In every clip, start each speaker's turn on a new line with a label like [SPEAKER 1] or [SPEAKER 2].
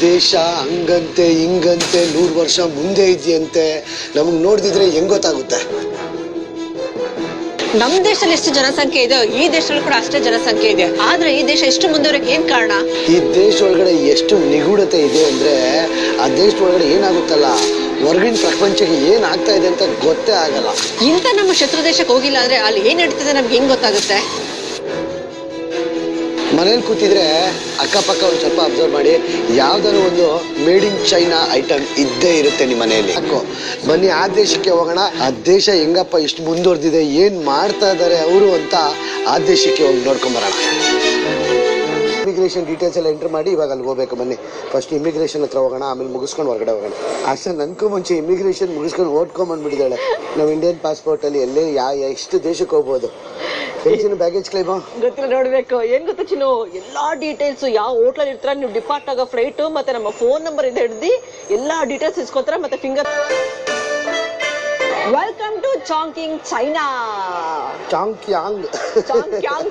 [SPEAKER 1] ದೇಶ ಹಂಗಂತೆ ಹಿಂಗಂತೆ 100 ವರ್ಷ ಮುಂದೆ ಇದೆಯಂತೆ. ನಮ್ಗೆ ನೋಡ್ದಿದ್ರೆ ಹೆಂಗ್ ಗೊತ್ತಾಗುತ್ತೆ?
[SPEAKER 2] ನಮ್ ದೇಶದಲ್ಲಿ ಎಷ್ಟು ಜನಸಂಖ್ಯೆ ಇದೆ ಈ ದೇಶದಲ್ಲಿ ಕೂಡ ಅಷ್ಟೇ ಜನಸಂಖ್ಯೆ ಇದೆ. ಆದ್ರೆ ಈ ದೇಶ ಎಷ್ಟು ಮುಂದುವರೆಗೆ ಏನ್ ಕಾರಣ?
[SPEAKER 1] ಈ ದೇಶ ಒಳಗಡೆ ಎಷ್ಟು ನಿಗೂಢತೆ ಇದೆ ಅಂದ್ರೆ ಆ ದೇಶ ಒಳಗಡೆ ಏನಾಗುತ್ತಲ್ಲ, ಹೊರಗಿನ ಪ್ರಪಂಚಕ್ಕೆ ಏನ್ ಆಗ್ತಾ ಇದೆ ಅಂತ ಗೊತ್ತೇ ಆಗಲ್ಲ.
[SPEAKER 2] ಇಂತ ನಮ್ಮ ಶತ್ರು ದೇಶಕ್ಕೆ ಹೋಗಿಲ್ಲ ಅಂದ್ರೆ ಅಲ್ಲಿ ಏನ್ ನಡೀತಿದೆ ನಮ್ಗೆ ಹೆಂಗ್ ಗೊತ್ತಾಗುತ್ತೆ?
[SPEAKER 1] ಮನೇಲಿ ಕೂತಿದ್ರೆ ಅಕ್ಕಪಕ್ಕ ಒಂದು ಸ್ವಲ್ಪ ಅಬ್ಸರ್ವ್ ಮಾಡಿ, ಯಾವ್ದಾದ್ರು ಒಂದು ಮೇಡ್ ಇನ್ ಚೈನಾ ಐಟಮ್ ಇದ್ದೇ ಇರುತ್ತೆ ನಿಮ್ಮ ಮನೆಯಲ್ಲಿ. ಬನ್ನಿ ಆ ದೇಶಕ್ಕೆ ಹೋಗೋಣ. ಆ ದೇಶ ಹೆಂಗಪ್ಪ ಇಷ್ಟು ಮುಂದುವರೆದಿದೆ, ಏನ್ ಮಾಡ್ತಾ ಇದ್ದಾರೆ ಅವರು ಅಂತ ಆ ದೇಶಕ್ಕೆ ಹೋಗಿ ನೋಡ್ಕೊಂಬರೋಣ. ಇಮಿಗ್ರೇಷನ್ ಡೀಟೇಲ್ಸ್ ಎಲ್ಲ ಎಂಟ್ರ್ ಮಾಡಿ ಇವಾಗ ಅಲ್ಲಿ ಹೋಗ್ಬೇಕು. ಬನ್ನಿ ಫಸ್ಟ್ ಇಮಿಗ್ರೇಷನ್ ಹತ್ರ ಹೋಗೋಣ, ಆಮೇಲೆ ಮುಗಿಸ್ಕೊಂಡು ಹೊರಗಡೆ ಹೋಗೋಣ. ಅಷ್ಟೇ ನನ್ಕೂ ಮುಂಚೆ ಇಮಿಗ್ರೇಷನ್ ಮುಗಿಸ್ಕೊಂಡು ಓದ್ಕೊಂಡ್ಬಂದ್ಬಿಟ್ಟಿದ್ದಾಳೆ. ನಾವು ಇಂಡಿಯನ್ ಪಾಸ್ಪೋರ್ಟ್ ಅಲ್ಲಿ ಎಲ್ಲೇ ಎಷ್ಟು ದೇಶಕ್ಕೆ ಹೋಗ್ಬೋದು. ಬ್ಯಾಗೇಜ್ ಕ್ಲೈಮ್
[SPEAKER 2] ಗೊತ್ತಿಲ್ಲ, ನೋಡ್ಬೇಕು. ಏನ್ ಗೊತ್ತಾ ಚಿನ್ನು, ಎಲ್ಲಾ ಡೀಟೇಲ್ಸ್ ಯಾವ ಹೋಟ್ಲಲ್ಲಿ ಇರ್ತಾರ, ನೀವು ಡಿಪಾರ್ಟ್ ಆಗೋ ಫ್ಲೈಟ್ ಮತ್ತೆ ನಮ್ಮ ಫೋನ್ ನಂಬರ್ ಇಂದ ಹಿಡ್ದು ಎಲ್ಲಾ ಡೀಟೇಲ್ಸ್ ಇಸ್ಕೊತಾರ. ಮತ್ತೆ ಫಿಂಗರ್ ವೆಲ್ಕಮ್ ಟು ಚಾಂಕಿಂಗ್ ಚೈನಾ.
[SPEAKER 1] ಚಾಂಗ್ಕ್ಯಾಂಗ್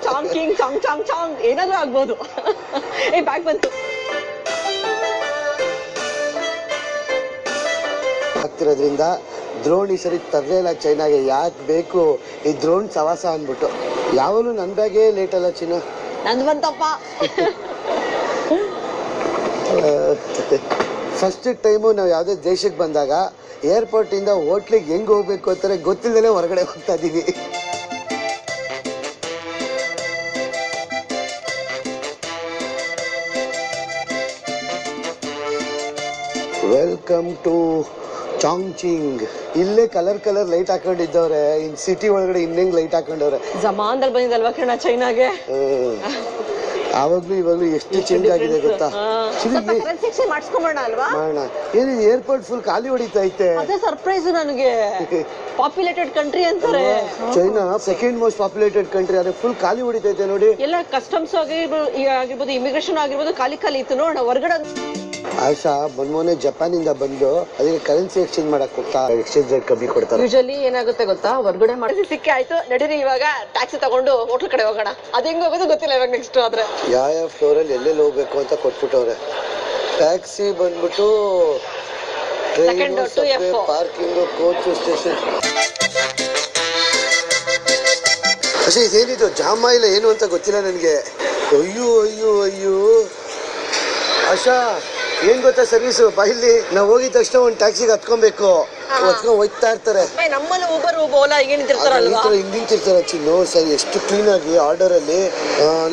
[SPEAKER 2] ಚಾಂಕಿಂಗ್ ಚಾಂಗ್ ಏನಾದ್ರೂ ಆಗ್ಬೋದು. ಏ ಬ್ಯಾಗ್ ಬಂತು
[SPEAKER 1] ಆಗ್ತಿರೋದ್ರಿಂದ ದ್ರೋಣ್ ಈ ಸರಿ ತರಲಿಲ್ಲ ಚೈನಾಗೆ. ಯಾಕೆ ಬೇಕು ಈ ದ್ರೋಣ್ ಸವಾಸ ಅಂದ್ಬಿಟ್ಟು. ಯಾವನು ನನ್ನ ಬ್ಯಾಗೇ ಲೇಟ್ ಅಲ್ಲ ಚಿನ್ನ,
[SPEAKER 2] ನಂದು ಬಂತಪ್ಪ.
[SPEAKER 1] ಫಸ್ಟ್ ಟೈಮು ನಾವು ಯಾವುದೇ ದೇಶಕ್ಕೆ ಬಂದಾಗ ಏರ್ಪೋರ್ಟ್ ಇಂದ ಹೋಟ್ಲಿಗೆ ಹೆಂಗ್ ಹೋಗ್ಬೇಕು ಅಂತಾರೆ ಗೊತ್ತಿಲ್ಲದೆ ಹೊರಗಡೆ ಹೋಗ್ತಾ ಇದೀವಿ. Welcome to Chongqing. ಇಲ್ಲೇ ಕಲರ್ ಲೈಟ್ ಹಾಕೊಂಡಿದ್ದವ್ರೆ. ಇನ್ ಸಿಟಿ ಒಳಗಡೆ ಇನ್ನೆಂಗ್ ಲೈಟ್ ಹಾಕೊಂಡವ್ರೆ.
[SPEAKER 2] ಜಮಾನ್ದಲ್ಲಿ ಬಂದಿದ್ದಲ್ವಾ ಕಿರಣ ಚೈನಾಗೆ.
[SPEAKER 1] ಆವಾಗ್ಲೂ ಇವಾಗ್ಲೂ ಎಷ್ಟು ಚೇಂಜ್ ಆಗಿದೆ ಗೊತ್ತಾ?
[SPEAKER 2] ಮಾಡಿಸ್ಕೊಂಬೋಣ ಅಲ್ವಾ?
[SPEAKER 1] ಏನು ಏರ್ಪೋರ್ಟ್ ಫುಲ್ ಖಾಲಿ ಹೊಡಿತಾ ಐತೆ.
[SPEAKER 2] ಅದೇ ಸರ್ಪ್ರೈಸ್ ನನಗೆ. ಪಾಪ್ಯುಲೇಟೆಡ್ ಕಂಟ್ರಿ ಅಂತಾರೆ
[SPEAKER 1] China, second most populated country. ಅದೇ ಫುಲ್ ಖಾಲಿ ಹೊಡಿತೈತೆ ನೋಡಿ.
[SPEAKER 2] ಎಲ್ಲ ಕಸ್ಟಮ್ಸ್ ಆಗಿರ್ಬೋದು, ಇಮಿಗ್ರೇಷನ್ ಆಗಿರ್ಬೋದು, ಖಾಲಿ ಇತ್ತು ನೋಡ ಹೊರಗಡೆ.
[SPEAKER 1] ಆಶಾ ಮೊನ್ನೆ ಜಪಾನಿಂದ ಬಂದು ಅದಕ್ಕೆ ಕರೆನ್ಸಿ ಎಕ್ಸ್ಚೇಂಜ್ ಮಾಡಕ್ ಹೋಗ್ತಾ, ಎಕ್ಸ್ಚೇಂಜ್ ರೇಟ್ ಕಮ್ಮಿ ಕೊಡ್ತಾರೆ.
[SPEAKER 2] ಯೂಶಲಿ ಏನಾಗುತ್ತೆ ಗೊತ್ತಾ, ಹೊರಗಡೆ ಮಾಡಿ ಸಿಕ್ಕಿ ಆಯ್ತು ನಡೀರಿ ಇವಾಗ ಟ್ಯಾಕ್ಸಿ ತಗೊಂಡು ಹೋಟ್ಲ್ ಕಡೆ ಹೋಗೋಣ. ಅದ್ ಹೆಂಗ್ ಹೋಗೋದು ಗೊತ್ತಿಲ್ಲ ಇವಾಗ. ನೆಕ್ಸ್ಟ್ ಆದ್ರೆ
[SPEAKER 1] ಯಾವ ಫ್ಲೋರ್ ಅಲ್ಲಿ ಎಲ್ಲೆಲ್ಲಿ ಹೋಗ್ಬೇಕು ಅಂತ ಕೊಟ್ಬಿಟ್ಟವ್ರೆ. ಟ್ಯಾಕ್ಸಿ ಬಂದ್ಬಿಟ್ಟು ಪಾರ್ಕಿಂಗ್, ಕೋಚ್ ಸ್ಟೇಷನ್. ಅಷ್ಟೇ ಇದೇನಿದು ಜಾಮ ಇಲ್ಲ ಏನು ಅಂತ ಗೊತ್ತಿಲ್ಲ ನನಗೆ. ಅಯ್ಯೋ ಆಶಾ ಏನ್ ಗೊತ್ತಾ ಸರ್ವಿಸ್ ಬಾಯಿಲಿ ನಾವು ಹೋಗಿದ ತಕ್ಷಣ ಒಂದು ಟ್ಯಾಕ್ಸಿಗೆ ಹತ್ಕೊಬೇಕು, ಹತ್ಕೊಂಡ್ ಹೋಗ್ತಾ ಇರ್ತಾರೆ.
[SPEAKER 2] ನಮ್ಮಲ್ಲಿ ಊಬರ್ ಓಲಾ ಈಗ ನಿಂತಿರ್ತಾರಲ್ವಾ,
[SPEAKER 1] ಹಿಂಗ್ ನಿಂತಿರ್ತಾರೆ. ನೋಡಿ ಸರ್ ಎಷ್ಟು ಕ್ಲೀನ್ ಆಗಿ ಆರ್ಡರ್ ಅಲ್ಲಿ.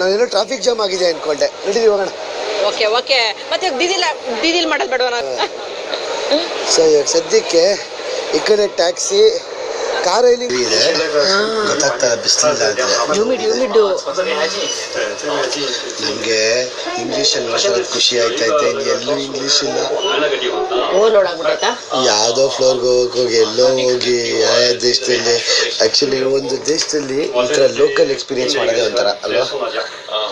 [SPEAKER 1] ನಾನೇನೋ ಟ್ರಾಫಿಕ್ ಜಾಮ್ ಆಗಿದೆ ಅನ್ಕೊಂಡೆ. ನಡೀರಿ ಹೋಗೋಣ.
[SPEAKER 2] ಓಕೆ ಮತ್ತೆ ಡೀಲ್ ಮಾಡೋದು ಬೇಡವಾ?
[SPEAKER 1] ಸದ್ಯಕ್ಕೆ ಈ ಕಡೆ ಟ್ಯಾಕ್ಸಿ, ಕಾರ್ ಇಲ್ಲಿ ಇದೆ ಗೊತ್ತಾಗ್ತದೆ. ಬಿಸಿಲಿಲ್ಲ ನಮ್ಗೆ ಇಂಗ್ಲಿಷ್ ಅಲ್ಲಿ ಮಾತಾಡೋದು ಖುಷಿ ಆಯ್ತೈತೆ. ಎಲ್ಲೂ ಇಂಗ್ಲಿಷ್ ಇಲ್ಲ. ಯಾವ್ದೋ ಫ್ಲೋರ್ಗೆ ಹೋಗಿ ಎಲ್ಲೋ ಹೋಗಿ ಯಾವ ದೇಶದಲ್ಲಿ. ಆಕ್ಚುಲಿ ಒಂದು ದೇಶದಲ್ಲಿ ಈ ತರ ಲೋಕಲ್ ಎಕ್ಸ್ಪೀರಿಯನ್ಸ್ ಮಾಡೋದೇ ಒಂಥರ ಅಲ್ವಾ?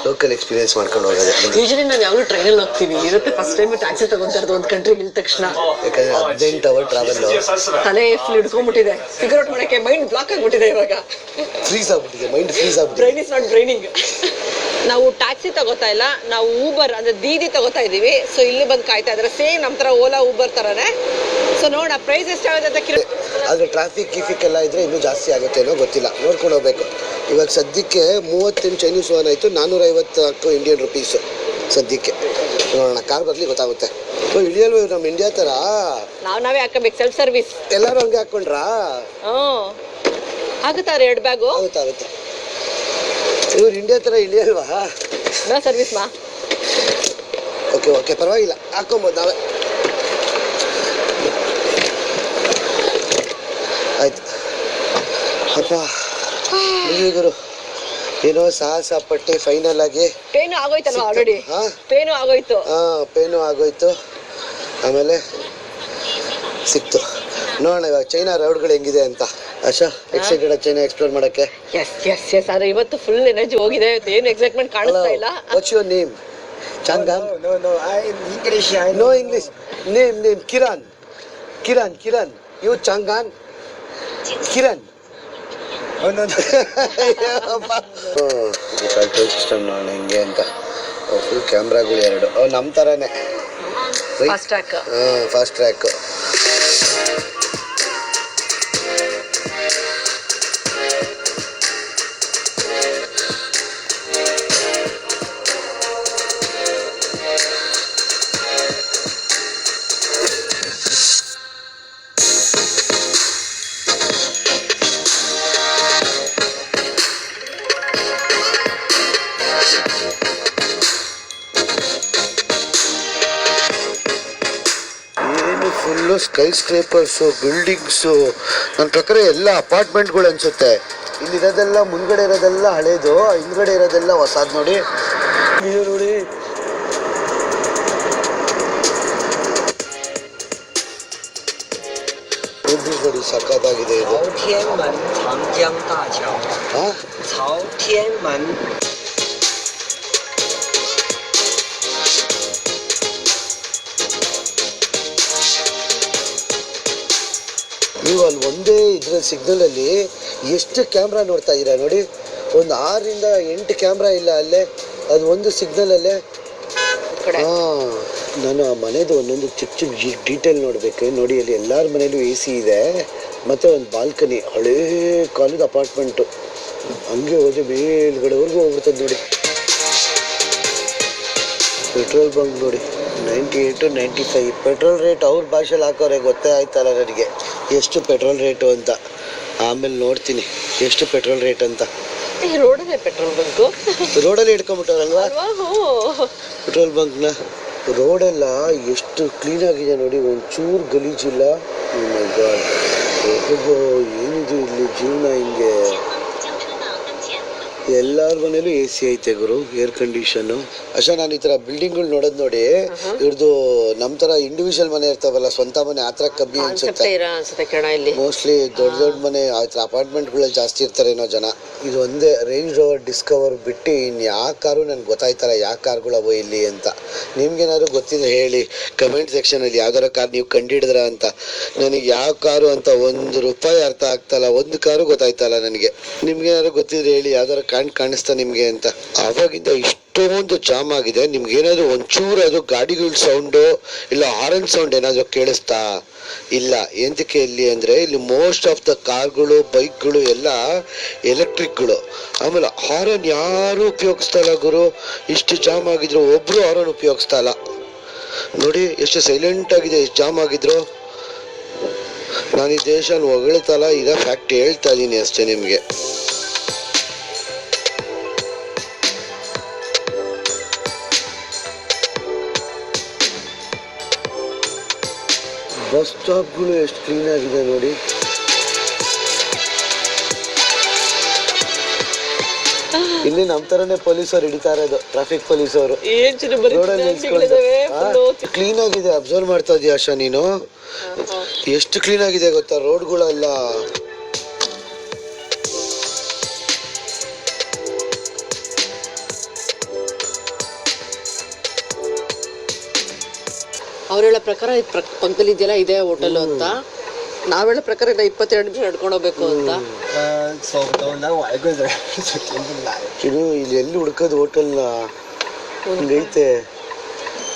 [SPEAKER 1] ಲೋಕಲ್ ಎಕ್ಸ್ಪೀರಿಯನ್ಸ್ ಮಾಡ್ಕೊಂಡು ಹೋಗೋದು.
[SPEAKER 2] ಯೂಶಲಿ ನಾವು ಯಾವಾಗಲೂ ಟ್ರೈನಲ್ಲಿ ಹೋಗ್ತೀವಿ. ಇರುತ್ತೆ ಫಸ್ಟ್ ಟೈಮ್ ಟ್ಯಾಕ್ಸಿ ತಗೊಂತಾ ಇರೋದು ಒಂದು ಕಂಟ್ರಿಗೆ ಇಳಿದ ತಕ್ಷಣ.
[SPEAKER 1] ಯಾಕಂದ್ರೆ 18 ಅವರ್ ಟ್ರಾವೆಲ್.
[SPEAKER 2] ತಲೆ ಫುಲ್ ಹಿಡ್ಕೊಂಡ್ಬಿಟ್ಟಿದೆ. ಫಿಗರ್ ಔಟ್ ಮಾಡಕ್ಕೆ ಮೈಂಡ್ ಬ್ಲಾಕ್ ಆಗ್ಬಿಟ್ಟಿದೆ ಇವಾಗ.
[SPEAKER 1] ಫ್ರೀಸ್ ಆಗ್ಬಿಟ್ಟಿದೆ ಮೈಂಡ್, ಫ್ರೀಸ್ ಆಗ್ಬಿಟ್ಟಿದೆ.
[SPEAKER 2] Brain is not braining. ನಾವು ಟ್ಯಾಕ್ಸಿ ತಗೋತಾ ಇಲ್ಲ, ನಾವು ಊಬರ್ ಅಂದ್ರೆ ದೀದಿ ತಗೋತಾ ಇದೀವಿ. ಸೊ ಇಲ್ಲಿ ಬಂದು ಕಾಯ್ತಾ ಇದ್ರೆ ಸೇಮ್ ನಮ್ಮ ತರ ಓಲಾ ಊಬರ್ ತರನೇ. ಸೊ ನೋಡ ಪ್ರೈಸ್ ಎಷ್ಟಾಗುತ್ತೆ ಅಂತ.
[SPEAKER 1] ಆದ್ರೆ ಟ್ರಾಫಿಕ್ ಎಲ್ಲ ಇದ್ರೆ ಇನ್ನೂ ಜಾಸ್ತಿ ಆಗುತ್ತೆ ಏನೋ ಗೊತ್ತಿಲ್ಲ, ನೋಡ್ಕೊಂಡು ಹೋಗ್ಬೇಕು. ಇವಾಗ ಸದ್ಯಕ್ಕೆ 38 ಚೈನೀಸ್ ಓನ್ ಆಯ್ತು, 450 ಇಂಡಿಯನ್ ರುಪೀಸು ಸದ್ಯಕ್ಕೆ. ನೋಡೋಣ, ಕಾರ್ ಬರ್ಲಿ ಗೊತ್ತಾಗುತ್ತೆ. ಇಳಿಯಲ್ವ ನಮ್ಮ ಇಂಡಿಯಾ ತರ
[SPEAKER 2] ನಾವೇ ಹಾಕಬೇಕು ಸೆಲ್ಫ್ ಸರ್ವಿಸ್.
[SPEAKER 1] ಎಲ್ಲರೂ ಹಂಗೆ ಹಾಕೊಂಡ್ರಾ?
[SPEAKER 2] ಆಗುತ್ತಾ 2 ಬ್ಯಾಗು?
[SPEAKER 1] ಆಗುತ್ತೆ. ಇವ್ರು ಇಂಡಿಯಾ ತರ ಇಳಿಯಲ್ವಾ?
[SPEAKER 2] ನೋ ಸರ್ವಿಸ್ ಮಾ.
[SPEAKER 1] ಓಕೆ ಪರವಾಗಿಲ್ಲ, ಹಾಕೊಬೋದು ನಾವೇ. ಆಯ್ತು ಅಪ್ಪ ಗುರು. ಏನೋ ಸಾಹಸ ಪಟ್ಟೆ, ಫೈನಲ್ ಆಗಿ
[SPEAKER 2] ಪೇನು ಆಗೋಯ್ತಲ್ವಾ ಆಲ್ರೆಡಿ? ಪೇನು ಆಗೋಯ್ತು.
[SPEAKER 1] ಆಮೇಲೆ ಸಿಕ್ತು. ನೋಡೋಣ ಇವಾಗ ಚೈನಾ ರೋಡ್ಗಳು ಹೆಂಗಿದೆ ಅಂತ. ಆಶಾ ಎಕ್ಸೈಟೆಡ್ ಚೈನಾ ಎಕ್ಸ್ಪ್ಲೋರ್ ಮಾಡಕ್ಕೆ?
[SPEAKER 2] ಎಸ್ ಆದ್ರೆ ಇವತ್ತು ಫುಲ್ ಎನರ್ಜಿ ಹೋಗಿದೆ. ಏನು ಎಕ್ಸೈಟ್ಮೆಂಟ್ ಕಾಣಿಸ್ತಾ ಇಲ್ಲ.
[SPEAKER 1] What's your name? Changan? No English. Name Kiran. You Changan? Kiran. System ನೋಡೋಣ ಹೆಂಗೆ ಅಂತ. ಫುಲ್ ಕ್ಯಾಮ್ರಾಗಳು 2 ನಮ್ಮ ಥರನೇ.
[SPEAKER 2] Fast track.
[SPEAKER 1] Fast track. Full skyscrapers, buildings. ನನ್ನ ಪ್ರಕಾರ ಎಲ್ಲ ಅಪಾರ್ಟ್ಮೆಂಟ್ಗಳು ಅನ್ಸುತ್ತೆ. ಇಲ್ಲಿರೋದೆಲ್ಲ ಮುಂದ್ಗಡೆ ಇರೋದೆಲ್ಲ ಹಳೇದು, ಹಿಂದ್ಗಡೆ ಇರೋದೆಲ್ಲ ಹೊಸದು. ನೋಡಿ ನೋಡಿ ನೋಡಿ ಸಖತ್ತಾಗಿದೆ ಇದು. ನೀವು ಅಲ್ಲಿ ಒಂದೇ ಇದ್ರ ಸಿಗ್ನಲಲ್ಲಿ ಎಷ್ಟು ಕ್ಯಾಮ್ರಾ ನೋಡ್ತಾ ಇದ್ದೀರಾ ನೋಡಿ. ಒಂದು 6ರಿಂದ 8 ಕ್ಯಾಮ್ರಾ ಇಲ್ಲ ಅಲ್ಲೇ, ಅದು ಒಂದು ಸಿಗ್ನಲಲ್ಲೇ. ಹಾಂ, ನಾನು ಆ ಮನೆದು ಒಂದೊಂದು ಚಿಕ್ಕ ಚಿಕ್ಕ ಡೀಟೇಲ್ ನೋಡಬೇಕು. ನೋಡಿ ಅಲ್ಲಿ ಎಲ್ಲರ ಮನೇಲೂ AC ಇದೆ, ಮತ್ತು ಒಂದು ಬಾಲ್ಕನಿ. ಹಳೇ ಕಾಲದ ಅಪಾರ್ಟ್ಮೆಂಟು. ಹಂಗೆ ಹೋದ್ರೆ ಮೇಲ್ಗಡೆವರೆಗೂ ಹೋಗ್ಬಿಡ್ತದೆ ನೋಡಿ. ಪೆಟ್ರೋಲ್ ಬಂಕ್ ನೋಡಿ, 98 95 ಪೆಟ್ರೋಲ್ ರೇಟ್ ಅವ್ರ ಭಾಷೆಲಿ ಹಾಕೋರೆ. ಗೊತ್ತೇ ಆಯ್ತಲ್ಲ ನನಗೆ ಎಷ್ಟು ಪೆಟ್ರೋಲ್ ರೇಟು ಅಂತ. ಆಮೇಲೆ ನೋಡ್ತೀನಿ ಎಷ್ಟು ಪೆಟ್ರೋಲ್ ರೇಟ್ ಅಂತ.
[SPEAKER 2] ರೋಡಲ್ಲೇ ಪೆಟ್ರೋಲ್ ಬಂಕು,
[SPEAKER 1] ರೋಡಲ್ಲಿ ಇಟ್ಕೊಂಡ್ಬಿಟ್ಟವ್ರಲ್ವಾ ಪೆಟ್ರೋಲ್ ಬಂಕ್ನ. ರೋಡೆಲ್ಲ ಎಷ್ಟು ಕ್ಲೀನಾಗಿದೆ ನೋಡಿ, ಒಂಚೂರು ಗಲೀಜಿಲ್ಲ. ಮೈ ಗಾಡ್, ಏನಿದು ಇಲ್ಲಿ ಜೀವನ ಹಿಂಗೆ. ಎಲ್ಲರ ಮನೇಲೂ AC ಐತೆ ಗುರು, ಏರ್ ಕಂಡೀಷನು. ಅಷ್ಟೇ ನಾನು ಈ ಥರ ಬಿಲ್ಡಿಂಗ್ಗಳು ನೋಡೋದು ನೋಡಿ, ಇವ್ರದ್ದು ನಮ್ಮ ಥರ ಇಂಡಿವಿಜುವಲ್ ಮನೆ ಇರ್ತಾವಲ್ಲ, ಸ್ವಂತ ಮನೆ, ಆ ಥರ ಕಮ್ಮಿ ಅನ್ಸುತ್ತೆ. ಮೋಸ್ಟ್ಲಿ ದೊಡ್ಡ ದೊಡ್ಡ ಮನೆ ಆ ಥರ ಅಪಾರ್ಟ್ಮೆಂಟ್ಗಳಲ್ಲಿ ಜಾಸ್ತಿ ಇರ್ತಾರೇನೋ ಜನ. ಇದು ಒಂದೇ ರೇಂಜ್ ರೋವರ್ ಡಿಸ್ಕವರ್ ಬಿಟ್ಟು ಇನ್ನು ಯಾವ ಕಾರು ನನಗೆ ಗೊತ್ತಾಯ್ತಲ್ಲ ಯಾವ ಕಾರ್ಗಳವು ಇಲ್ಲಿ ಅಂತ. ನಿಮ್ಗೇನಾದ್ರು ಗೊತ್ತಿದ್ರೆ ಹೇಳಿ ಕಮೆಂಟ್ ಸೆಕ್ಷನಲ್ಲಿ, ಯಾವ್ದಾರ ಕಾರ್ ನೀವು ಕಂಡಿಡಿದ್ರ ಅಂತ. ನನಗೆ ಯಾವ ಕಾರು ಅಂತ ₹1 ಅರ್ಥ ಆಗ್ತಲ್ಲ, ಒಂದು ಕಾರು ಗೊತ್ತಾಯ್ತಲ್ಲ ನನಗೆ. ನಿಮ್ಗೇನಾದ್ರು ಗೊತ್ತಿದ್ರೆ ಹೇಳಿ, ಯಾವ್ದಾರ ಕಾಣಿಸ್ತಾ ನಿಮಗೆ ಅಂತ. ಆವಾಗಿಂದ ಇಷ್ಟೊಂದು ಜಾಮ್ ಆಗಿದೆ. ನಿಮ್ಗೇನಾದ್ರು ಒಂಚೂರು ಅದು ಗಾಡಿಗಳ ಸೌಂಡು ಇಲ್ಲ ಹಾರನ್ ಸೌಂಡ್ ಏನಾದ್ರು ಕೇಳಿಸ್ತಾ? ಇಲ್ಲ. ಎಂತಕ್ಕೆ ಇಲ್ಲಿ ಅಂದರೆ ಇಲ್ಲಿ ಮೋಸ್ಟ್ ಆಫ್ ದ ಕಾರ್ಗಳು ಬೈಕ್ಗಳು ಎಲ್ಲ ಎಲೆಕ್ಟ್ರಿಕ್ಗಳು. ಆಮೇಲೆ ಹಾರನ್ ಯಾರು ಉಪಯೋಗಿಸ್ತಾ ಇಲ್ಲ ಗುರು. ಇಷ್ಟು ಜಾಮ್ ಆಗಿದ್ರು ಒಬ್ರು ಹಾರನ್ ಉಪಯೋಗಿಸ್ತಾ ಇಲ್ಲ ನೋಡಿ. ಎಷ್ಟು ಸೈಲೆಂಟ್ ಆಗಿದೆ, ಎಷ್ಟು ಜಾಮ್ ಆಗಿದ್ರು. ನಾನು ಈ ದೇಶನ ಹೊಗಳ್ತಲ್ಲ, ಈಗ ಫ್ಯಾಕ್ಟ್ ಹೇಳ್ತಾ ಇದ್ದೀನಿ ಅಷ್ಟೇ ನಿಮಗೆ. ಬಸ್ ಸ್ಟಾಪ್ಗಳು ಎಷ್ಟು ಕ್ಲೀನ್ ಆಗಿದೆ ನೋಡಿ. ಇಲ್ಲಿ ನಮ್ಮ ತರನೇ ಪೊಲೀಸರು ಹಿಡಿತಾ ಇರೋದು, ಟ್ರಾಫಿಕ್ ಪೊಲೀಸವರು. ಕ್ಲೀನ್ ಆಗಿದೆ. ಅಬ್ಸರ್ವ್ ಮಾಡ್ತಾ ಇದೀಯ ಆಶಾ ನೀನು? ಎಷ್ಟು ಕ್ಲೀನ್ ಆಗಿದೆ ಗೊತ್ತಾ ರೋಡ್ಗಳೆಲ್ಲ.
[SPEAKER 2] ಅವ್ರು ಹೇಳೋ ಪ್ರಕಾರ ಪಕ್ಕದಲ್ಲಿ ಇದೆಯಲ್ಲ ಇದೇ ಹೋಟೆಲ್ ಅಂತ. ನಾವ್ ಹೇಳೋ ಪ್ರಕಾರ 22 ನಿಮಿಷ ನಡ್ಕೊಂಡು ಹೋಗ್ಬೇಕು ಅಂತ.
[SPEAKER 1] ಇದು ಇಲ್ಲಿ ಎಲ್ಲಿ ಹುಡ್ಕೋದು ಹೋಟೆಲ್ನ? ಹಿಂಗೈತೆ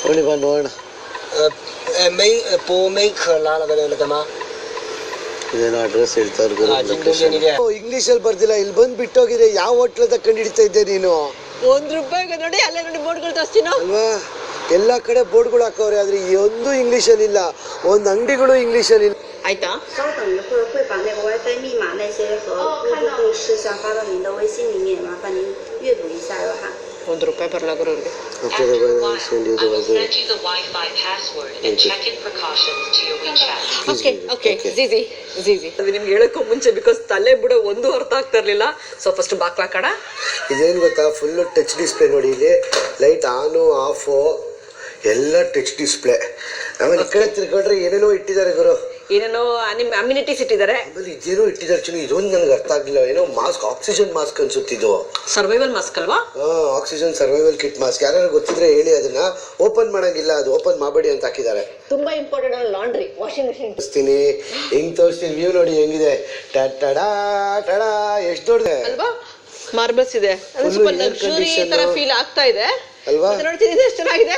[SPEAKER 1] ನೋಡಿ, ಬಾ ನೋಡೋಣ. ಇದೇನೋ ಅಡ್ರೆಸ್ ಹೇಳ್ತಾರೆ. ಇಂಗ್ಲೀಷಲ್ಲಿ ಬರ್ದಿಲ್ಲ, ಇಲ್ಲಿ ಬಂದು ಬಿಟ್ಟೋಗಿದೆ. ಯಾವ ಹೋಟ್ಲದ ಕಂಡು ಹಿಡಿತಾ ಇದ್ದೆ ನೀನು?
[SPEAKER 2] ₹1 ನೋಡಿ, ಅಲ್ಲೇ ನೋಡಿ ಬೋರ್ಡ್ಗಳು ತೋರಿಸ್ತೀನೋ
[SPEAKER 1] ಅಲ್ವಾ? ಎಲ್ಲ ಕಡೆ ಬೋರ್ಡ್ಗಳು ಹಾಕವ್ರೆ, ಆದ್ರೆ ಒಂದು ಇಂಗ್ಲೀಷಲ್ಲಿ ಇಲ್ಲ, ಒಂದು ಅಂಗಡಿಗಳು ಇಂಗ್ಲೀಷಲ್ಲಿ ಇಲ್ಲ.
[SPEAKER 2] ಆಯ್ತಾ? ₹1 ಬರ್ಲಾಗ್ರ ಅವ್ರಿಗೆ. ನಿಮ್ಗೆ ಹೇಳಕ್ಕೂ ಮುಂಚೆ ಬಿಕಾಸ್ ತಲೆ ಬಿಡ ಒಂದು ಅರ್ಥ ಆಗ್ತಾ ಇರ್ಲಿಲ್ಲ. ಸೊ ಫಸ್ಟ್ ಬಾಕ್ಲಾಕಡ
[SPEAKER 1] ಇದೇನು ಗೊತ್ತಾ, ಫುಲ್ ಟಚ್ ಡಿಸ್ಪ್ಲೇ ನೋಡಿ. ಇಲ್ಲಿ ಲೈಟ್ ಆನು ಆಫು ಎಲ್ಲ ಟಚ್ ಡಿಸ್ಪ್ಲೇ. ಆಮೇಲೆ ಈ ಕಡೆ ತಿರ್ಕೊಂಡ್ರೆ ಏನೇನೋ ಇಟ್ಟಿದ್ದಾರೆ ಗುರು,
[SPEAKER 2] ಏನೇನೋ ನಿಮ್ ಅಮ್ಯುನಿಟೀಸ್ ಇಟ್ಟಿದ್ದಾರೆ.
[SPEAKER 1] ಆಮೇಲೆ ಇದೇನೋ ಇಟ್ಟಿದ್ದಾರೆ ಚಲೋ. ಇದೊಂದು ನನಗೆ ಅರ್ಥ ಆಗ್ಲಿಲ್ಲ. ಏನೋ ಮಾಸ್ಕ್, ಆಕ್ಸಿಜನ್ ಮಾಸ್ಕ್ ಅನ್ಸುತ್ತಿದ್ದು.
[SPEAKER 2] ಸರ್ವೈವಲ್ ಮಾಸ್ಕ್ ಅಲ್ವಾ?
[SPEAKER 1] Oxygen survival kit mask. ಯಾರು ಗೊತ್ತಿದ್ರೆ ಹೇಳಿ. ಅದನ್ನ ಓಪನ್ ಮಾಡಂಗಿಲ್ಲ, ಅದು ಓಪನ್ ಮಾಡಬೇಡಿ ಅಂತ ಹಾಕಿದ್ದಾರೆ.
[SPEAKER 2] ತುಂಬಾ ಇಂಪಾರ್ಟೆಂಟ್. ಲಾಂಡ್ರಿ, ವಾಷಿಂಗ್ ಮಿಷಿನ್
[SPEAKER 1] ತೋರಿಸ್ತೀನಿ, ಹಿಂಗ್ ತೋರಿಸ್ತೀನಿ. ವ್ಯೂ ನೋಡಿ ಹೆಂಗಿದೆ. ಟಡಾ ಟಡಾ, ಎಷ್ಟು ದೊಡ್ಡದೆ
[SPEAKER 2] ಅಲ್ವಾ? ಮಾರ್ಬಲ್ಸ್ ಇದೆ, ಸ್ವಲ್ಪ ಲಕ್ಸುರಿ ತರ ಫೀಲ್ ಆಗ್ತಾ ಇದೆ
[SPEAKER 1] ಅಲ್ವಾ?
[SPEAKER 2] ನೋಡ್ತೀನಿ ಎಷ್ಟು ಚೆನ್ನಾಗಿದೆ.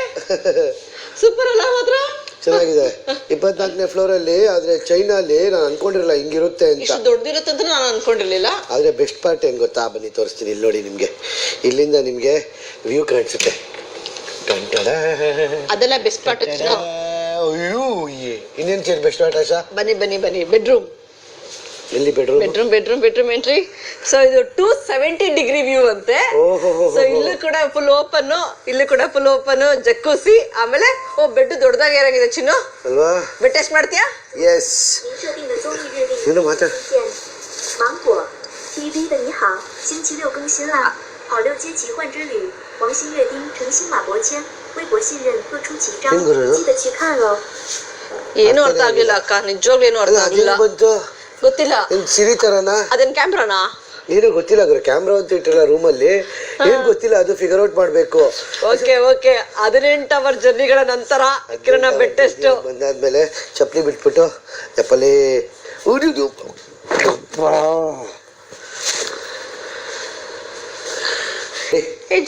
[SPEAKER 2] ಸೂಪರ್ ಅಲ್ಲ ಮಾತ್ರ
[SPEAKER 1] ಚೆನ್ನಾಗಿದೆ. 24ನೇ ಫ್ಲೋರ್ ಅಲ್ಲಿ. ಆದ್ರೆ ಚೈನಾಲಿ ನಾನು ಅನ್ಕೊಂಡಿರಲ್ಲ ಹಿಂಗಿರುತ್ತೆ ಅಂತ.
[SPEAKER 2] ಇಷ್ಟು ದೊಡ್ಡದಿರುತ್ತೆ ಅಂತ ನಾನು ಅನ್ಕೊಂಡಿರ್ಲಿಲ್ಲ.
[SPEAKER 1] ಆದ್ರೆ ಬೆಸ್ಟ್ ಪಾರ್ಟ್ ಏನ್ ಗೊತ್ತಾ, ಬನ್ನಿ ತೋರಿಸ್ತೀನಿ. ಇಲ್ಲಿ ನೋಡಿ, ನಿಮ್ಗೆ ಇಲ್ಲಿಂದ ನಿಮ್ಗೆ ವ್ಯೂ ಕಾಣಿಸುತ್ತೆ.
[SPEAKER 2] ಅದೆಲ್ಲ ಬೆಸ್ಟ್ ಪಾರ್ಟ್.
[SPEAKER 1] ಅಯ್ಯೋ, ಇನ್ನೇನ್ ಚೇರ್ ಬೆಸ್ಟ್ ಪಾರ್ಟ್ ಆಶಾ?
[SPEAKER 2] ಬನ್ನಿ ಬನ್ನಿ ಬನ್ನಿ. ಬೆಡ್ರೂಮ್.
[SPEAKER 1] ಎಲ್ಲಿ ಬೆಡ್ರೂಮ್?
[SPEAKER 2] Bedroom entry. ಸೊ ಇದು 270 ಡಿಗ್ರಿ ವ್ಯೂ ಅಂತೆ. ಸೊ ಇಲ್ಲೂ ಕೂಡ ಫುಲ್ ಓಪನ್, ಇಲ್ಲಿ ಕೂಡ ಫುಲ್ ಓಪನ್, ಜಕ್ಕೂಸಿ. ಆಮೇಲೆ ಬೆಡ್ ದೊಡ್ಡದಾಗಿ ಏನಾಗಿದೆ ಚಿನ್ನು
[SPEAKER 1] ಅಲ್ವಾ?
[SPEAKER 2] ಬೆಡ್ ಟೆಸ್ಟ್ ಮಾಡ್ತೀಯಾ?
[SPEAKER 1] ಎಸ್. ಏನು ಮಾತಾಡ.
[SPEAKER 3] 芒果 TV 的你好，星期六更新了，好六街奇幻之旅，王星月丁诚心马伯阡，微博信任各出奇招，记得去看喽。
[SPEAKER 2] ಏನು ಅರ್ಥ ಆಗ್ಲಿಲ್ಲ ಅಕ್ಕ, ನಿಜವಾಗ್ಲೂ ಏನು ಅರ್ಥ ಆಗ್ಲಿಲ್ಲ. ಗೊತ್ತಿಲ್ಲ.
[SPEAKER 1] ಸಿರಿ ತರನಾ?
[SPEAKER 2] ಅದೇನ್ ಕ್ಯಾಮ್ರಾನಾ?
[SPEAKER 1] ಏನು ಗೊತ್ತಿಲ್ಲ. ಕ್ಯಾಮ್ರಾ ಅಂತ ಇಟ್ಟಿಲ್ಲ ರೂಮಲ್ಲಿ, ಏನ್ ಗೊತ್ತಿಲ್ಲ. ಅದು ಫಿಗರ್ ಔಟ್ ಮಾಡ್ಬೇಕು.
[SPEAKER 2] ಓಕೆ 18 ಅವರ್ ಜರ್ನಿಗಳ ನಂತರ ಕಿರಣ ಬೆಡ್ ಟೆಸ್ಟ್
[SPEAKER 1] ಬಂದಾದ್ಮೇಲೆ ಚಪ್ಪಲಿ ಬಿಟ್ಬಿಟ್ಟು ಚಪ್ಪಲಿ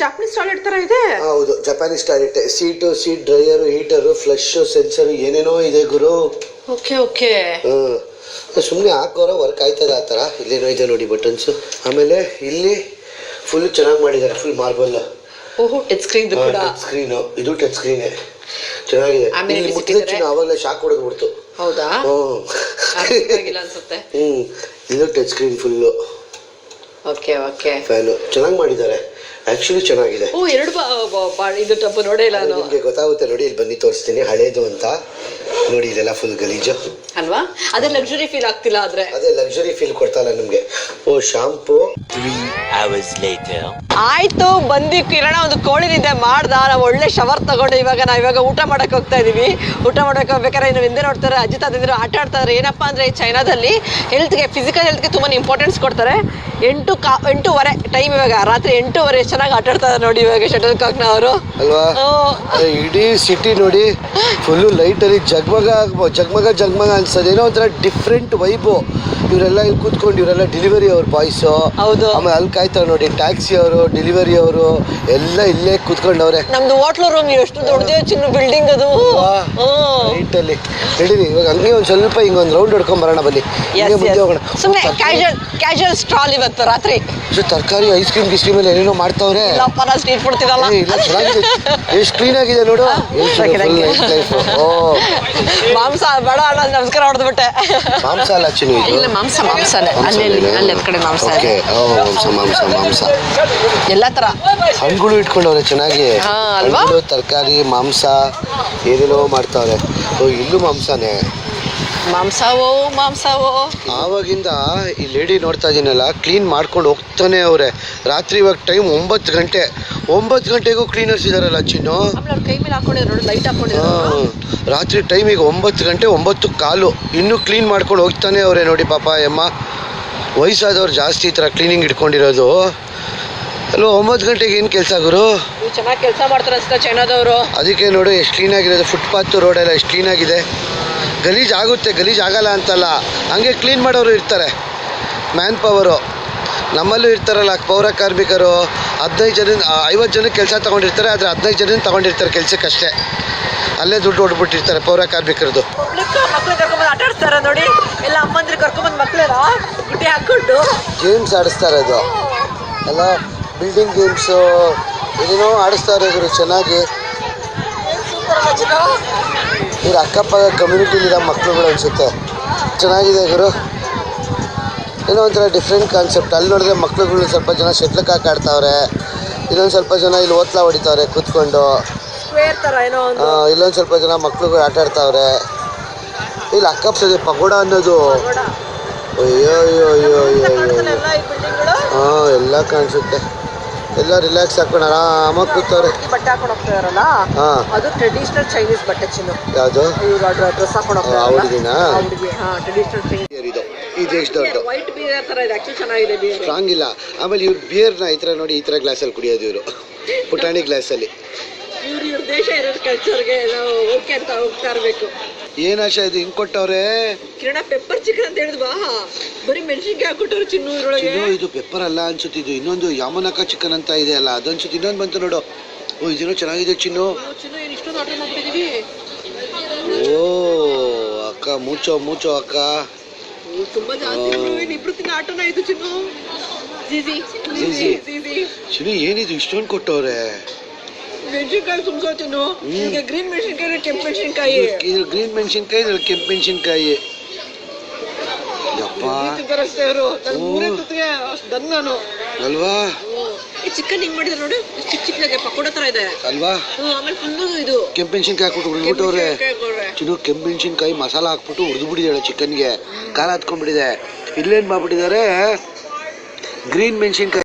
[SPEAKER 2] ಜಾಪನೀಸ್ ಟಾಯ್ಲೆಟ್ ತರ ಇದೆ.
[SPEAKER 1] ಹೌದು, Japanese toilet. Seat dryer, heater, flush, sensor, ಏನೇನೋ ಇದೆ ಗುರು.
[SPEAKER 2] ಓಕೆ
[SPEAKER 1] ಸುಮ್ಮನೆ ಹಾಕೋರ ವರ್ಕ್ ಆಯ್ತದ ಆ ಥರ. ಇಲ್ಲೇನೋ ಇದೆ ನೋಡಿ ಬಟನ್ಸ್. ಆಮೇಲೆ ಇಲ್ಲಿ ಫುಲ್ ಚೆನ್ನಾಗಿ ಮಾಡಿದ್ದಾರೆ, ಫುಲ್ ಮಾರ್ಬಲ್.
[SPEAKER 2] ಟಚ್ ಸ್ಕ್ರೀನ್ ಕೂಡ.
[SPEAKER 1] ಸ್ಕ್ರೀನು ಇದು ಟಚ್ ಸ್ಕ್ರೀನ್ ಚೆನ್ನಾಗಿದೆ. ಅವಾಗಲೇ ಶಾಕ್ ಹೊಡೆದ್ಬಿಡ್ತು.
[SPEAKER 2] ಹೌದಾ? ಅನ್ಸುತ್ತೆ.
[SPEAKER 1] ಇದು ಟಚ್ ಸ್ಕ್ರೀನ್ ಫುಲ್ಲು. ಫ್ಯಾನು ಚೆನ್ನಾಗಿ ಮಾಡಿದ್ದಾರೆ, ಆಕ್ಚುಲಿ ಚೆನ್ನಾಗಿದೆ.
[SPEAKER 2] ಇದು ಟಬ್ ನೋಡೇ ಇಲ್ಲ ನಾನು.
[SPEAKER 1] ನಿಮಗೆ ಗೊತ್ತಾಗುತ್ತೆ ನೋಡಿ, ಇಲ್ಲಿ ಬನ್ನಿ ತೋರಿಸ್ತೀನಿ. ಹಳೇದು ಅಂತ ನೋಡಿ, ಇದೆಲ್ಲ ಫುಲ್ ಗಲೀಜು
[SPEAKER 2] ಅಲ್ವಾ? ಅದೇ ಲಕ್ಸುರಿ ಫೀಲ್ ಆಗ್ತಿಲ್ಲ. ಆದ್ರೆ
[SPEAKER 1] ಅದೇ ಲಕ್ಸುರಿ ಫೀಲ್ ಕೊಡ್ತಾ ಇಲ್ಲ ನಮ್ಗೆ. ಶಾಂಪೂ.
[SPEAKER 4] 3 hours later.
[SPEAKER 2] ಆಯ್ತು, ಬಂದಿ ಕಿರಣ ಒಂದು ಕೋಳಿ ನಿದ್ದೆ ಮಾಡ್ದ. ನಾವು ಒಳ್ಳೆ ಶವರ್ ತಗೊಂಡು ನಾವಿವಾಗ ಊಟ ಮಾಡಕ್ ಹೋಗ್ತಾ ಇದೀವಿ. ಊಟ ಮಾಡಕ್ ಹೋಗ್ಬೇಕಾದ್ರೆ ಇನ್ನು ಹಿಂದೆ ನೋಡ್ತಾರೆ ಅಜಿತ್ ಅದಿದ್ರು ಆಟ ಆಡ್ತಾರೆ. ಏನಪ್ಪಾ ಅಂದ್ರೆ ಚೈನಾದಲ್ಲಿ ಫಿಸಿಕಲ್ ಹೆಲ್ತ್ಗೆ ತುಂಬಾ ಇಂಪಾರ್ಟೆನ್ಸ್ ಕೊಡ್ತಾರೆ. 8:30 ಟೈಮ್ ಇವಾಗ, ರಾತ್ರಿ 8:30. ಎಷ್ಟು ಚೆನ್ನಾಗಿ ಆಟ ಆಡ್ತಾರೆ ನೋಡಿ ಇವಾಗ ಶಟಲ್ ಕಾಕ್ನ ಅವರು
[SPEAKER 1] ಅಲ್ವಾ? ಇಡೀ ಸಿಟಿ ನೋಡಿ ಫುಲ್ಲು ಲೈಟ್ ಅಲ್ಲಿ ಜಗ್ಮಗ ಅನ್ಸೋದು. ಏನೋ ಒಂಥರ ಡಿಫ್ರೆಂಟ್ ವೈಬು. ಇವರೆಲ್ಲ ಇಲ್ಲಿ ಕೂತ್ಕೊಂಡು, ಇವರೆಲ್ಲ ಡೆಲಿವರಿ ಅವ್ರ ಬಾಯ್ಸು.
[SPEAKER 2] ಹೌದು.
[SPEAKER 1] ಆಮೇಲೆ ಅಲ್ಲಿ ಕಾಯ್ತಾರೆ ನೋಡಿ, ಟ್ಯಾಕ್ಸಿ ಅವರು, ಡೆಲಿವರಿ ಅವರು ಎಲ್ಲ ಇಲ್ಲೇ ಕೂತ್ಕೊಂಡವ್ರೆ.
[SPEAKER 2] ನಮ್ದು ಹೋಟ್ಲು ರೂಮ್ ಎಷ್ಟು ದೊಡ್ಡದೇ ಚಿನ್ನ ಬಿಲ್ಡಿಂಗ್ ಅದು.
[SPEAKER 1] ಲೈಟ್ ಅಲ್ಲಿ ನಡೀರಿ. ಇವಾಗ ಹಂಗೆ ಒಂದ್ ಸ್ವಲ್ಪ ಹಿಂಗೊಂದು ರೌಂಡ್ ಹೊಡ್ಕೊಂಡ್ ಬರೋಣ ಬನ್ನಿ.
[SPEAKER 2] ಸುಮ್ಮನೆ ಕ್ಯಾಶುವಲ್ ಸ್ಟಾಲ್ ಇವತ್ತು ರಾತ್ರಿ.
[SPEAKER 1] ತರಕಾರಿ, ಐಸ್ ಕ್ರೀಮ್ ಎಲ್ಲ ಏನೇನೋ ಮಾಡ್ತಾವ್ರೆ.
[SPEAKER 2] ಸ್ಟ್ರೀಟ್ ಫುಡ್ ತಿನ್ನಲ್ಲ.
[SPEAKER 1] ಎಷ್ಟು ಕ್ಲೀನ್ ಆಗಿದೆ ನೋಡು.
[SPEAKER 2] ಮಾಂಸ ಬೇಡ ಅಣ್ಣ, ನಮಸ್ಕಾರ ಹೊಡೆದ್ಬಿಟ್ಟೆ.
[SPEAKER 1] ಮಾಂಸ ಅಲ್ಲ ಚಿನ್ನು,
[SPEAKER 2] ಇಲ್ಲ ಮಾಂಸನೇ. ಅಲ್ಲಿ ಕಡೆ ಮಾಂಸ ಎಲ್ಲ ತರ
[SPEAKER 1] ಹಣ್ಣುಗಳು ಇಟ್ಕೊಂಡವ್ರೆ ಚೆನ್ನಾಗಿ. ಹಣ್ಣುಗಳು, ತರಕಾರಿ, ಮಾಂಸ ಏನೇನೋ ಮಾಡ್ತಾವ್ರೆ. ಇಲ್ಲೂ ಮಾಂಸನೇ.
[SPEAKER 2] ಮಾಂಸವೋ
[SPEAKER 1] ಆವಾಗಿಂದ ಈ ಲೇಡಿ ನೋಡ್ತಾ ಇದೀನಲ್ಲ, ಕ್ಲೀನ್ ಮಾಡ್ಕೊಂಡು ಹೋಗ್ತಾನೆ ಅವ್ರೆ. ರಾತ್ರಿ ಇವಾಗ ಟೈಮ್ 9 ಗಂಟೆ. 9 ಗಂಟೆಗೂ ಕ್ಲೀನರ್ಸ್ ಇದಾರಲ್ಲ ಚಿನ್ನು. ರಾತ್ರಿ ಟೈಮಿಗೆ 9 ಗಂಟೆ 9:15. ಇನ್ನೂ ಕ್ಲೀನ್ ಮಾಡ್ಕೊಂಡು ಹೋಗ್ತಾನೆ ಅವ್ರೆ ನೋಡಿ. ಪಾಪ ಅಮ್ಮ, ವಯಸ್ಸಾದವ್ರು ಜಾಸ್ತಿ ಈ ಥರ ಕ್ಲೀನಿಂಗ್ ಇಟ್ಕೊಂಡಿರೋದು ಅಲ್ವಾ? 9 ಗಂಟೆಗೆ ಏನು ಕೆಲಸ ಗುರು?
[SPEAKER 2] ಚೆನ್ನಾಗಿ ಕೆಲಸ ಮಾಡ್ತಾರೆ ಅನ್ಸುತ್ತೆ ಚೈನಾದವರು.
[SPEAKER 1] ಅದಕ್ಕೆ ನೋಡು ಎಷ್ಟು ಕ್ಲೀನ್ ಆಗಿರೋದು. ಫುಟ್ಪಾತ್, ರೋಡೆಲ್ಲ ಎಷ್ಟು ಕ್ಲೀನ್ ಆಗಿದೆ. ಗಲೀಜ್ ಆಗುತ್ತೆ, ಗಲೀಜ್ ಆಗಲ್ಲ ಅಂತಲ್ಲ, ಹಂಗೆ ಕ್ಲೀನ್ ಮಾಡೋರು ಇರ್ತಾರೆ. ಮ್ಯಾನ್ ಪವರು ನಮ್ಮಲ್ಲೂ ಇರ್ತಾರಲ್ಲ ಪೌರ ಕಾರ್ಮಿಕರು. 15 ಜನ 50 ಜನಕ್ಕೆ ಕೆಲಸ ತೊಗೊಂಡಿರ್ತಾರೆ. ಆದರೆ 15 ಜನ ತೊಗೊಂಡಿರ್ತಾರೆ ಕೆಲಸಕ್ಕಷ್ಟೇ. ಅಲ್ಲೇ ದುಡ್ಡು ಹೊಡ್ಬಿಟ್ಟಿರ್ತಾರೆ ಪೌರ ಕಾರ್ಮಿಕರದು.
[SPEAKER 2] ಮಕ್ಳು ಕರ್ಕೊಂಡ್ಬಂದು ಆಟ ಆಡ್ತಾರೆ ನೋಡಿ. ಎಲ್ಲ ಅಮ್ಮಂದ್ರೆ ಕರ್ಕೊಂಡ್ಬಂದು ಮಕ್ಳೆಲ್ಲ ಗುಡ್ಡೆ ಹಾಕೊಂಡು
[SPEAKER 1] ಗೇಮ್ಸ್ ಆಡಿಸ್ತಾರೆ. ಅದು ಎಲ್ಲ ಬಿಲ್ಡಿಂಗ್ ಗೇಮ್ಸು ಏನೇನೋ ಆಡಿಸ್ತಾರೆ ಗುರು ಚೆನ್ನಾಗಿ. ಇವ್ರ ಅಕ್ಕಪಕ್ಕ ಕಮ್ಯುನಿಟಿಲಿರೋ ಮಕ್ಳುಗಳು ಅನಿಸುತ್ತೆ. ಚೆನ್ನಾಗಿದೆ ಗುರು. ಏನೋ ಒಂಥರ ಡಿಫ್ರೆಂಟ್ ಕಾನ್ಸೆಪ್ಟ್. ಅಲ್ಲಿ ನೋಡಿದ್ರೆ ಮಕ್ಳುಗಳು ಸ್ವಲ್ಪ ಜನ ಶಟ್ಲ್ ಕಾಕ್ ಆಡ್ತಾವ್ರೆ. ಇನ್ನೊಂದು ಸ್ವಲ್ಪ ಜನ ಇಲ್ಲಿ ಓತ್ಲಾ ಹೊಡಿತಾವ್ರೆ ಕೂತ್ಕೊಂಡು. ಇಲ್ಲೊಂದು ಸ್ವಲ್ಪ ಜನ ಮಕ್ಳುಗಳು ಆಟ ಆಡ್ತಾವ್ರೆ. ಇಲ್ಲಿ ಅಕ್ಕಪಕ್ಕ ಪಗೋಡ ಅನ್ನೋದು. ಅಯ್ಯೋ ಅಯ್ಯೋ ಅಯ್ಯೋ ಅಯ್ಯೋ ಹಾಂ, ಎಲ್ಲ ಕಾಣಿಸುತ್ತೆ. ಎಲ್ಲ ರಿಲ್ಯಾಕ್ಸ್ ಹಾಕೊಂಡು ಆರಾಮಾಗಿ ಕೂತವ್ರೆ.
[SPEAKER 2] ಬಟ್ಟೆ ಹಾಕೊಂಡು ಹೋಗ್ತಾರಲ್ಲ, ಅದು ಟ್ರೆಡಿಷನಲ್ ಚೈನೀಸ್ ಬಟ್ಟೆ ಚಿನ್ನು.
[SPEAKER 1] ಯಾವುದು?
[SPEAKER 2] ಡ್ರೆಸ್ ಹಾಕೊಂಡು
[SPEAKER 1] ಹುಡುಗಿನಾ?
[SPEAKER 2] Traditional Chinese.
[SPEAKER 1] ಇದು ಎಷ್ಟು ದೊಡ್ಡ
[SPEAKER 2] ವೈಟ್ ಬಿಯರ್ ತರ ಇದೆ. ಆಕ್ಚುಲಿ ಚೆನ್ನಾಗಿದೆ ಬಿಯರ್.
[SPEAKER 1] ಸ್ಟ್ರಾಂಗ್ ಇಲ್ಲ. ಆಮೇಲೆ ಇವ್ರು ಬಿಯರ್ನ ಈ ಥರ ನೋಡಿ, ಈ ಥರ ಗ್ಲಾಸಲ್ಲಿ ಕುಡಿಯೋದು ಇವರು, ಪುಟಾಣಿ ಗ್ಲಾಸಲ್ಲಿ.
[SPEAKER 2] ಇವ್ರ ದೇಶ ಇರೋದು ಕಲ್ಚರ್ಗೆ ನಾವು ಓಕೆ ಅಂತ ಹೋಗ್ತಾ ಇರಬೇಕು.
[SPEAKER 1] ಏನಾಶ ಇದು ಹಿಂಗ್ ಕೊಟ್ಟವ್ರೆ?
[SPEAKER 2] ಕಿರಣ ಪೆಪ್ಪರ್ ಚಿಕನ್ ಅಂತ ಹೇಳಿದ್ವಾ? ಬರೀ ಮೆಣಸಿನ್ಕಾಯಿ ಹಾಕೊಟ್ಟವ್ರು ಚಿನ್ನು ಇದ್ರೊಳಗೆ.
[SPEAKER 1] ಇದು ಪೆಪ್ಪರ್ ಅಲ್ಲ ಅನ್ಸುತ್ತೆ. ಇದು ಇನ್ನೊಂದು ಯಾಮನಕ ಚಿಕನ್ ಅಂತ ಇದೆ ಅಲ್ಲ, ಅದನ್ಸುತ್ತೆ. ಇನ್ನೊಂದು ಬಂತು ನೋಡು. ಓ ಇದೇನೋ ಚೆನ್ನಾಗಿದೆ ಚಿನ್ನು.
[SPEAKER 2] ಚಿನ್ನು ಏನು ಇಷ್ಟೊಂದು ಆರ್ಡರ್ ಮಾಡ್ಬಿಟ್ಟಿದೀವಿ.
[SPEAKER 1] ಓ ಅಕ್ಕ ಮೂಚೋ ಅಕ್ಕ.
[SPEAKER 2] ತುಂಬಾ ಜಾಸ್ತಿ ಇಬ್ರು ತಿನ್ನೋ ಆಟೋನ ಇದು ಚಿನ್ನು.
[SPEAKER 1] ಜಿಜಿ. ಚಿನ್ನು ಏನಿದು ಇಷ್ಟೊಂದು ಕೊಟ್ಟವ್ರೆ?
[SPEAKER 2] ಮೆಣಸಿನ್ಕಾಯಿ ತುಂಬಿಸೋ ಚಿನ್ನು. ಈಗ ಗ್ರೀನ್ ಮೆಣಸಿನ್ಕಾಯಿ, ಕೆಂಪು ಮೆಣಸಿನ್ಕಾಯಿ.
[SPEAKER 1] ಇದು ಗ್ರೀನ್ ಮೆಣಸಿನ್ಕಾಯಿ, ಇದು ಕೆಂಪು ಮೆಣಸಿನ್ಕಾಯಿ. ಯಪ್ಪ
[SPEAKER 2] ಅಷ್ಟೇ ಅವರು ಮೂರೇ ತುತ್ತಿಗೆ ಅಷ್ಟು ಡನ್ ನಾನು
[SPEAKER 1] ಅಲ್ವಾ.
[SPEAKER 2] ಈ ಚಿಕನ್ ಹಿಂಗ್ ಮಾಡಿದ್ರೆ ನೋಡು, ಚಿಕ್ಕ ಚಿಕ್ಕದಾಗೆ ಪಕೋಡ ತರ ಇದೆ
[SPEAKER 1] ಅಲ್ವಾ.
[SPEAKER 2] ಆಮೇಲೆ ಫುಲ್ಲು ಇದು
[SPEAKER 1] ಕೆಂಪು ಮೆಣಸಿನ್ಕಾಯಿ ಹಾಕ್ಬಿಟ್ಟು ಉಳಿದ್ಬಿಟ್ಟವ್ರೆ. ಚಿನ್ನು ಕೆಂಪು ಮೆಣಸಿನ್ಕಾಯಿ ಮಸಾಲ ಹಾಕ್ಬಿಟ್ಟು ಉಳಿದ್ಬಿಟ್ಟಿದ್ದಾಳೆ ಚಿಕನ್ಗೆ. ಖಾರ ಹತ್ಕೊಂಡ್ಬಿಟ್ಟಿದೆ. ಇಲ್ಲೇನ್ ಮಾಡ್ಬಿಟ್ಟಿದ್ದಾರೆ, ಗ್ರೀನ್ ಮೆಣಸಿನ್ಕಾಯಿ